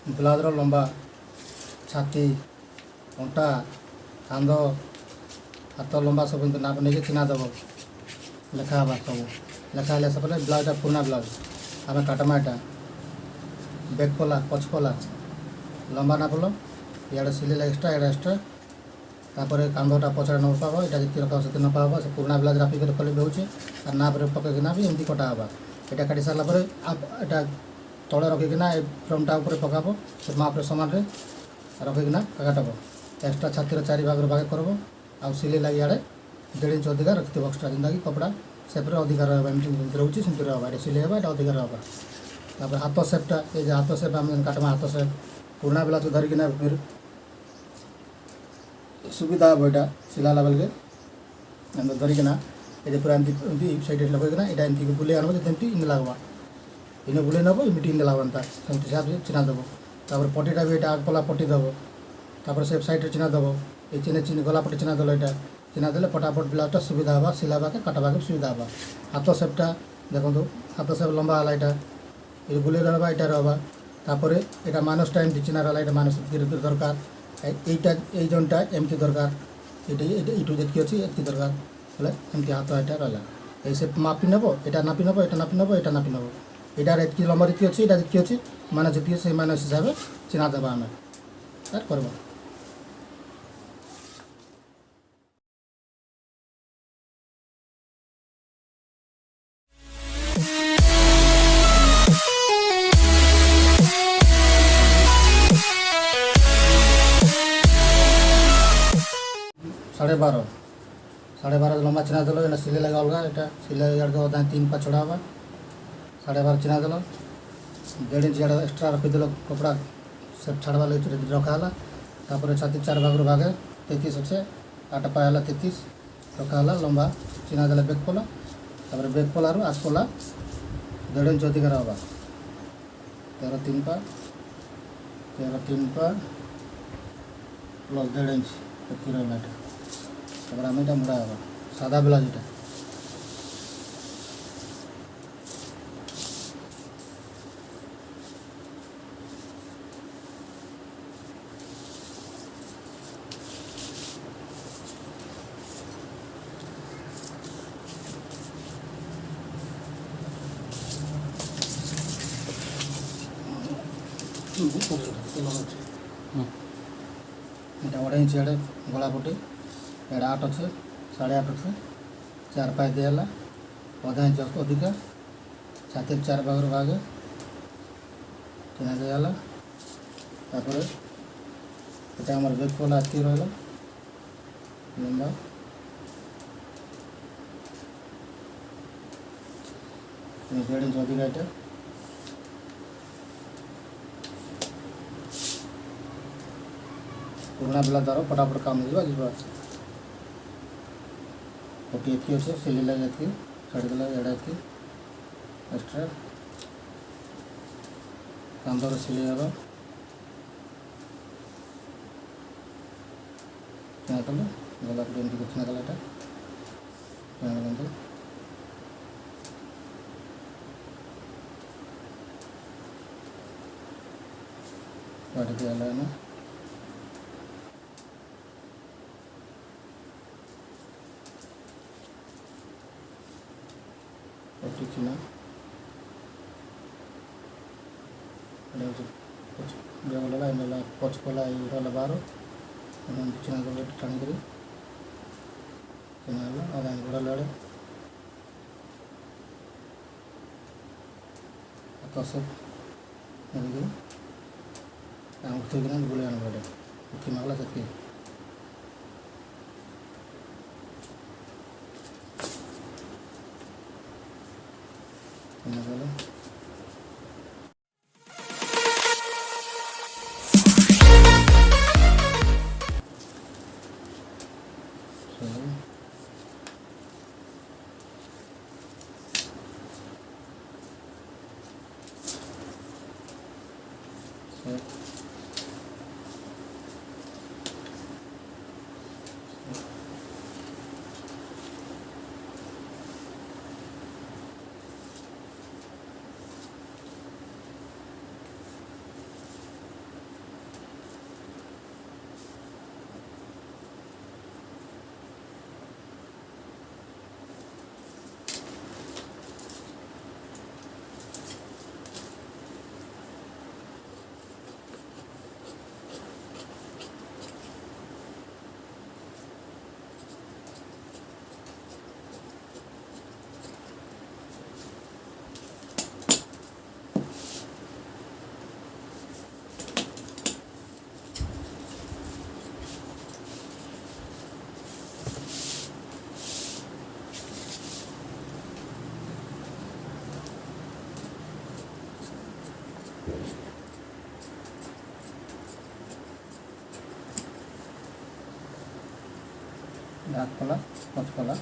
ବ୍ଲାଉଜ୍ର ଲମ୍ବା, ଛାତି, ଅଣ୍ଟା, କାନ୍ଧ, ହାତ ଲମ୍ବା ସବୁ ଏମିତି ନାପ ନେଇକି ଚିହ୍ନା ଦେବ। ଲେଖା ହେବା ସବୁ ଲେଖା ହେଲେ ପରେ ବ୍ଲାଉଜ୍ଟା ପୁରୁଣା ବ୍ଲାଉଜ୍ ଆମେ କାଟମା। ଏଇଟା ବ୍ୟାକ୍ ପଲା, ପଛ ପଲା, ଲମ୍ବା ନାପଲ, ଇଆଡ଼େ ସିଲେଇ ଏକ୍ସଟ୍ରା, ଇଆଡ଼େ ଏକ୍ସଟ୍ରା। ତାପରେ କାନ୍ଧଟା ପଛରେ ନ ପାବ, ଏଇଟା ଯେତିକି ରଖା ସେତିକି ନ ପାବ। ସେ ପୁରୁଣା ବ୍ଲାଉଜ୍ ରାପିକି କଲେ ବି ହେଉଛି। ଆର୍ ନାପରେ ପକେଇକିନା ବି ଏମିତି କଟା ହେବା। ଏଇଟା କାଟି ସାରିଲା ପରେ ଏଇଟା ତଳେ ରଖିକିନା ଏ ଫ୍ରଣ୍ଟଟା ଉପରେ ପକାବ। ସେ ମାପରେ ସମାନରେ ରଖିକିନା କାଟବ। ଏକ୍ସଟ୍ରା ଛାତିର 4 ଭାଗରୁ ଭାଗ କରିବ। ଆଉ ସିଲେଇ ଲାଗି ଇଆଡ଼େ 1.5 ଇଞ୍ଚ ଅଧିକା ରଖିଥିବ ଏକ୍ସଟ୍ରା, ଯେନ୍ତାକି କପଡ଼ା ସେପ୍ରେ ଅଧିକା ରହିବା। ଏମିତି ଯେମିତି ରହୁଛି ସେମିତି ରହିବା। ଏଇଟା ସିଲେଇ ହେବା, ଏଇଟା ଅଧିକା ରହିବା। ତାପରେ ହାତ ସେପ୍ଟା, ଏ ଯେ ହାତ ସେପ୍ ଆମେ କାଟମା, ହାତ ସେପ୍ ପୁରୁଣା ବ୍ଲାଉଜ୍ ଧରିକିନା ଫିର୍ ସୁବିଧା ହେବ। ଏଇଟା ସିଲାଲା ବେଲକେ ଏମିତି ଧରିକିନା ଏଠି ପୁରା ଏମିତି ସାଇଡ଼୍ ଲଗେଇକିନା ଏଇଟା ଏମିତି ବୁଲେଇ ଆଣବ। ଯେମିତି ଇନ୍ତି ଲାଗ୍ବା, ଇନେ ବୁଲେଇ ନେବ, ଏମିତି ଇନ୍ତି ଲାଗ୍ବା। ଏନ୍ତା ସେମିତି ହିସାବରେ ଚିହ୍ନା ଦେବ। ତାପରେ ପଟିଟା ବି ଏଇଟା ଆଗପଲା ପଟି ଦେବ। ତାପରେ ସେ ସାଇଡ଼୍ରେ ଚିହ୍ନା ଦେବ। এই চিহ্নে গলা পটে চিহ্না দেলো। এটা চিহ্না দেলে ফটাফট ব্লাউজটা সুবিধা হবা, সিলাবাকে কাটাবাকে সুবিধা হবা। হাত সেপটা দেখুন, হাত সেপ লম্বা হলা, এটা এই গুলে রহবা, এটা রহবা। তারপরে এটা মানুষটা এমতি চিহ্না রহলা, এটা মানুষ দরকার। এইটা এই জনটা এমতি দরকার, এটা এইটু যেতকি অছি এতকি দরকার বলে এমতি হাত এটা রহলা। এই সে মাপি নেব, এটা নাপি নেব, এটা নাপি নেব, এটা নাপি নেব। এটার এতকি লম্বা যেতকি অছি, এটা যেতকি অছি, মানুষ যেতকি সেই মানুষ হিসাবে চিহ্না দেবা আমি আর করবা। साढ़े बारह लंबा चिना देलो। एना सिले लगा अलगा, एटा सिले यार अदा 3 पा छोड़ा हवा। 12.5 चिना देलो। 1.5 इंच यार एक्स्ट्रा रखी देलो कपड़ा सब छाड़वा लगे रखा हला। तापर छाती 4 भाग रो भागे 33 अच्छे 8 पा हला 33 रखा हला। लंबा चिना देला बैक पला। तापर बैक पला रो आस पला 1.5 इंच अधिक रहबा। 13 3 पा प्लस 1.5 इंच एति रहला। एटा তারপরে আমি এটা মোড়া হবো সাদা ব্লাউজ। এটা এটা 1.5 इंच एडे गला पटे एडा 8 अच्छे 8.5 अच्छे 4 पाए दिला। आधा इंच अधिका छाती 4 भाग भागे चिन्ह दिला। तापर এটা আমার বেক পলা আতি রইলা লম্বা। তুমি 1.5 इंच अधिका এটা पुराना बेला द्वारा फटाफट काम हो जाए। पटी एतकी अच्छे सिले लगे एतकी छाड़ी देला एड़ा एतकी एक्स्ट्रा कांदर सिले हवा चिना देला। गला पटे एमती चिना देला। एटा चिना देला काट दिया ना। पटी चिना गला एला पच पला इला 12 चिना गला टाणी करी चिना आधा गोड़ा लड़े आकाश उठेकिना बुले आने उठी मागला से কাঠকলা কচকলা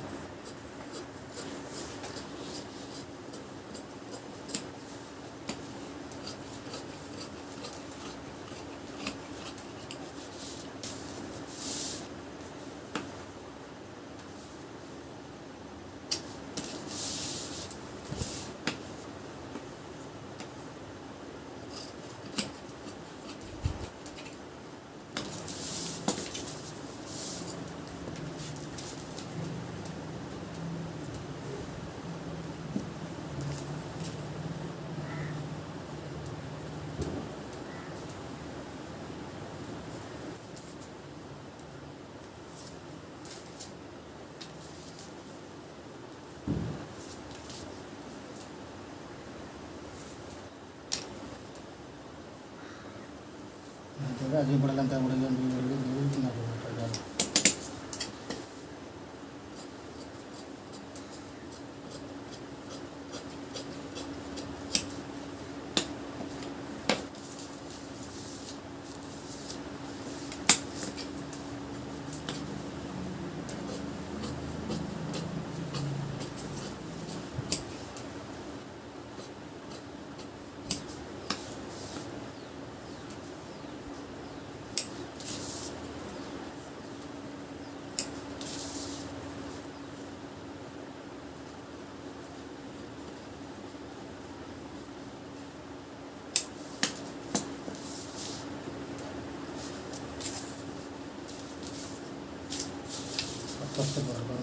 aji padalan ta udayan di na ko ta atas berapa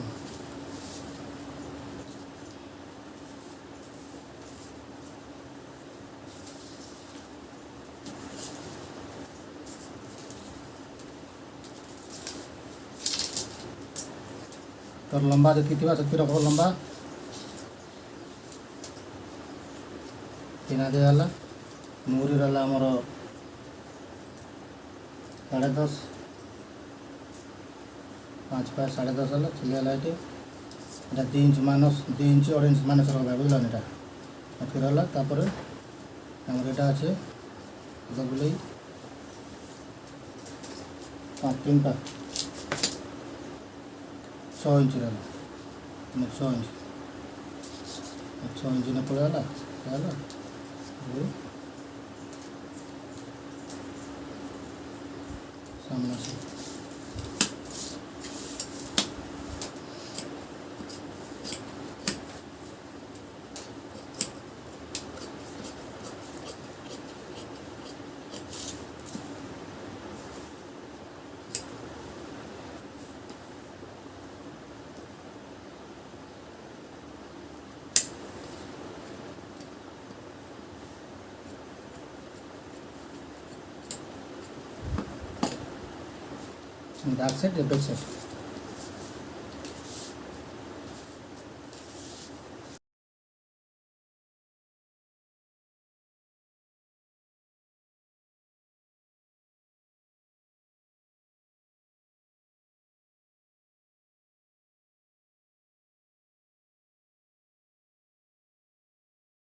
terlembah di tiba sekira kalau lembah tina देला मुरी रला हमर 10.5 5 पाए 10.5 हला चिलिया लाइट এটা 2 इंच माइनस 2 इंच और इंच माइनस रखा बुझलन এটা फिर हला তারপরে আমার এটা আছে এগুলাই 3 পা 6 इंच रहला 6 इंच 6 इंच ने पड़ेला ହେଲା सामने से dark side, back side.